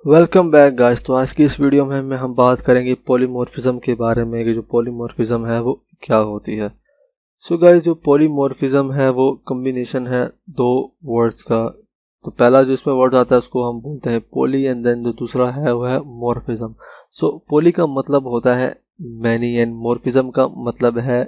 Welcome back guys. तो आज की इस वीडियो में हम बात करेंगे पॉलीमॉर्फिज्म के बारे में कि जो पॉलीमॉर्फिज्म है वो क्या होती है। सो गाइस, जो पॉलीमॉर्फिज्म है वो कॉम्बिनेशन है दो वर्ड्स का। तो पहला जो इसमें वर्ड आता है उसको हम बोलते हैं पॉली, एंड देन जो दूसरा है वो है मॉर्फिज्म। सो पॉली का मतलब होता है मैनी एंड मॉर्फिज्म का मतलब है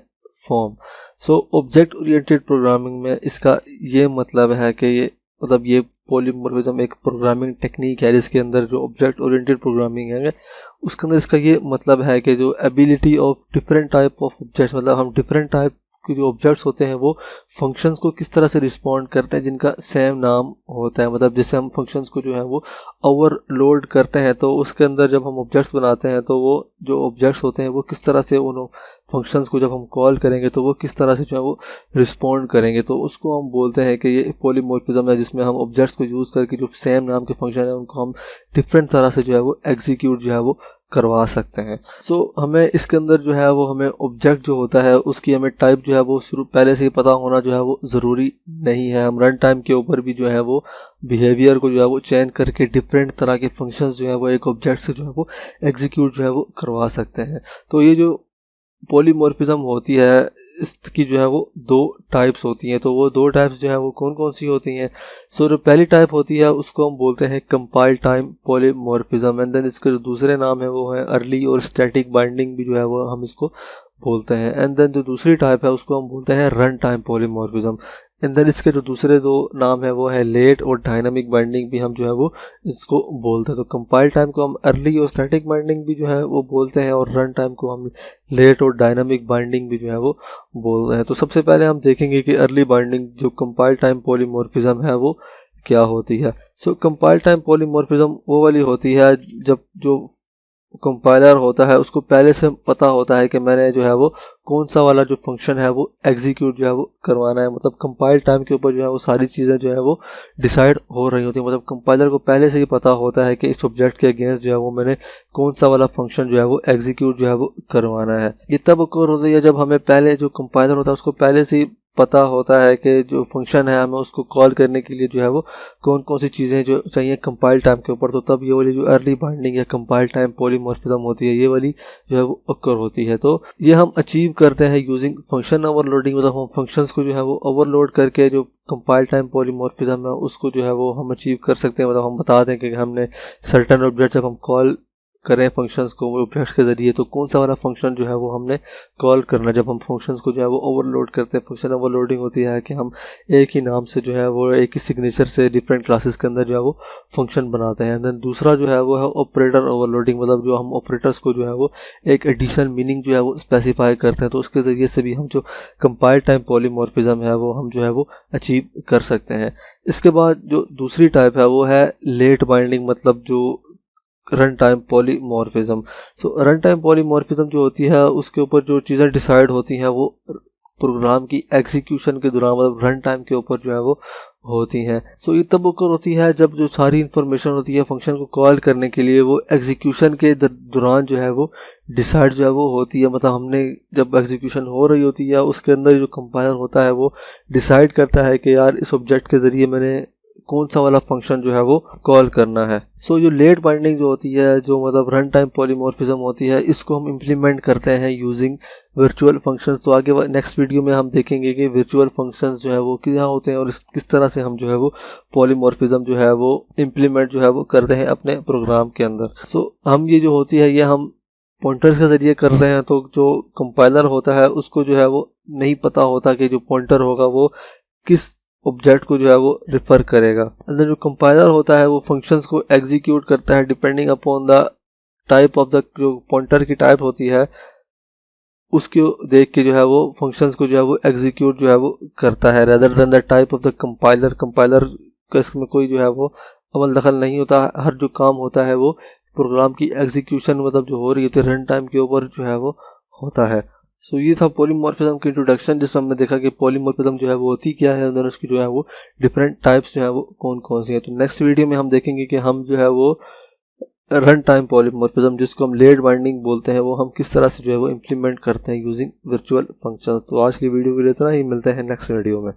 form. So object oriented programming में इसका ये मतलब है कि ये पॉलीमॉर्फिज्म एक प्रोग्रामिंग टेक्निक है जिसके अंदर जो ऑब्जेक्ट ओरिएंटेड प्रोग्रामिंग है उसके अंदर इसका ये मतलब है कि जो ability of different type of objects, मतलब हम डिफरेंट टाइप के जो ऑब्जेक्ट्स होते हैं वो फंक्शंस को किस तरह से रिस्पॉन्ड करते हैं जिनका सेम नाम होता है। मतलब जैसे हम फंक्शंस को जो है वो ओवरलोड करते हैं तो उसके अंदर जब हम ऑब्जेक्ट्स बनाते हैं तो वो जो ऑब्जेक्ट्स होते हैं वो किस तरह से उन फंक्शंस को जब हम कॉल करेंगे तो वो किस तरह से जो है वो रिस्पॉन्ड करेंगे, तो उसको हम बोलते हैं कि ये पॉलीमॉर्फिज्म है, जिसमें हम ऑब्जेक्ट्स को यूज़ करके जो सेम नाम के फंक्शन है उनको हम डिफरेंट तरह से जो है वो एग्जीक्यूट जो है वो करवा सकते हैं। सो हमें इसके अंदर जो है वो हमें ऑब्जेक्ट जो होता है उसकी हमें टाइप जो है वो शुरू पहले से ही पता होना जो है वो ज़रूरी नहीं है। हम रन टाइम के ऊपर भी जो है वो बिहेवियर को जो है वो चेंज करके डिफरेंट तरह के फंक्शंस जो है वो एक ऑब्जेक्ट से जो है वो एग्जीक्यूट जो है वो करवा सकते हैं। तो ये जो पॉलीमॉर्फिज्म होती है इसकी जो है वो दो टाइप्स होती हैं। तो वो दो टाइप्स जो है वो कौन कौन सी होती हैं? सो जो पहली टाइप होती है उसको हम बोलते हैं compile time polymorphism, and then इसके जो दूसरे नाम है वो है अर्ली और स्टैटिक बाइंडिंग भी जो है वो हम इसको बोलते हैं। एंड देन जो दूसरी टाइप है उसको हम बोलते हैं run time polymorphism, and then इसके जो दूसरे दो नाम है वो है लेट और डायनामिक बाइंडिंग भी हम जो है वो इसको बोलते हैं। तो कंपाइल टाइम को हम अर्ली और स्टैटिक बाइंडिंग भी जो है वो बोलते हैं और रन टाइम को हम लेट और डायनामिक बाइंडिंग भी जो है वो बोल रहे हैं। तो सबसे पहले हम देखेंगे कि अर्ली बाइंडिंग जो कंपाइल टाइम पॉलीमॉर्फिज्म है वो क्या होती है। सो कंपाइल टाइम पॉलीमॉर्फिज्म वो वाली होती है जब जो कंपाइलर होता है उसको पहले से पता होता है कि मैंने जो है वो कौन सा वाला जो फंक्शन है वो एग्जीक्यूट जो है वो करवाना है। मतलब कंपाइल टाइम के ऊपर जो है वो सारी चीज़ें जो है वो डिसाइड हो रही होती हैं। मतलब कंपाइलर को पहले से ही पता होता है कि इस ऑब्जेक्ट के अगेंस्ट जो है वो मैंने कौन सा वाला फंक्शन जो है वो एग्जीक्यूट जो है वो करवाना है। ये तब ओकर होती है जब हमें पहले जो कंपाइलर होता है उसको पहले से ही पता होता है कि जो फंक्शन है हमें उसको कॉल करने के लिए जो है वो कौन कौन सी चीज़ें जो चाहिए कंपाइल टाइम के ऊपर। तो तब ये वाली जो अर्ली बाइंडिंग या कंपाइल टाइम पॉलीमॉर्फिज्म होती है ये वाली जो है वो occur होती है। तो ये हम अचीव करते हैं यूजिंग फंक्शन ओवरलोडिंग। मतलब हम फंक्शंस को जो है वो ओवरलोड करके जो कंपाइल टाइम पॉलीमॉर्फिज्म है उसको जो है वो हम अचीव कर सकते हैं। मतलब हम बता दें कि हमने सर्टेन ऑब्जेक्ट जब हम कॉल करें फंक्शंस को ऑब्जेक्ट्स के ज़रिए तो कौन सा वाला फंक्शन जो है वो हमने कॉल करना। जब हम फंक्शंस को जो है वो ओवरलोड करते हैं, फंक्शन ओवरलोडिंग होती है कि हम एक ही नाम से जो है वो एक ही सिग्नेचर से डिफरेंट क्लासेस के अंदर जो है वो फंक्शन बनाते हैं। देन दूसरा जो है वो है ऑपरेटर ओवरलोडिंग, मतलब जो हम ऑपरेटर्स को जो है वो एक एडिशनल मीनिंग जो है वो स्पेसिफाई करते हैं। तो उसके ज़रिए से भी हम जो कंपाइल टाइम पॉलीमॉर्फिज्म है वो हम जो है वो अचीव कर सकते हैं। इसके बाद जो दूसरी टाइप है वो है लेट बाइंडिंग, मतलब जो रन टाइम पॉलीमॉर्फिज्म। तो रन टाइम पॉलीमॉर्फिज्म जो होती है उसके ऊपर जो चीज़ें डिसाइड होती हैं वो प्रोग्राम की एग्जीक्यूशन के दौरान, मतलब रन टाइम के ऊपर जो है वो होती हैं। तो ये तब ओकर होती है जब जो सारी इंफॉर्मेशन होती है फंक्शन को कॉल करने के लिए वो एग्जीक्यूशन के दौरान जो है वो डिसाइड जो है वो होती है। मतलब हमने जब एग्जीक्यूशन हो रही होती है उसके अंदर जो कंपाइलर होता है वो डिसाइड करता है कि यार इस ऑब्जेक्ट के ज़रिए मैंने कौन सा वाला फंक्शन जो है वो कॉल करना है। सो जो लेट बाइंडिंग जो होती है, जो मतलब रन टाइम पॉलीमॉर्फिज्म होती है, इसको हम इम्प्लीमेंट करते हैं यूजिंग वर्चुअल फंक्शंस। तो आगे नेक्स्ट वीडियो में हम देखेंगे कि वर्चुअल फंक्शंस जो है वो क्या होते हैं और किस तरह से हम जो है वो पॉलीमॉर्फिज्म जो है वो इम्प्लीमेंट जो है वो करते हैं अपने प्रोग्राम के अंदर। सो हम ये जो होती है ये हम पॉइंटर्स के ज़रिए कर रहे हैं। तो जो कंपाइलर होता है उसको जो है वो नहीं पता होता कि जो पॉइंटर होगा वो किस ऑब्जेक्ट को जो है वो रिफ़र करेगा। अंदर जो कंपाइलर होता है वो फंक्शंस को एग्जीक्यूट करता है depending upon the type of the जो पॉइंटर की टाइप होती है उसको देख के जो है वो फंक्शंस को जो है वो एग्जीक्यूट जो है वो करता है rather than the type of the compiler. Compiler का इसमें कोई जो है वो अमल दखल नहीं होता। हर जो काम होता है वो प्रोग्राम की एग्जीक्यूशन मतलब जो हो रही होती है रन टाइम के ऊपर जो है वो होता है। सो ये था पॉलीमॉर्फिज्म की इंट्रोडक्शन, जिसमें हमने देखा कि पॉलीमॉर्फिज्म जो है वो होती क्या है और उसकी जो है वो डिफरेंट टाइप्स जो है वो कौन कौन सी है। तो नेक्स्ट वीडियो में हम देखेंगे कि हम जो है वो रन टाइम पॉलीमॉर्फिज्म जिसको हम लेट बाइंडिंग बोलते हैं वो हम किस तरह से जो है वो इम्प्लीमेंट करते हैं यूजिंग वर्चुअल फंक्शंस। तो आज की वीडियो के लिए इतना ही, मिलते हैं नेक्स्ट वीडियो में।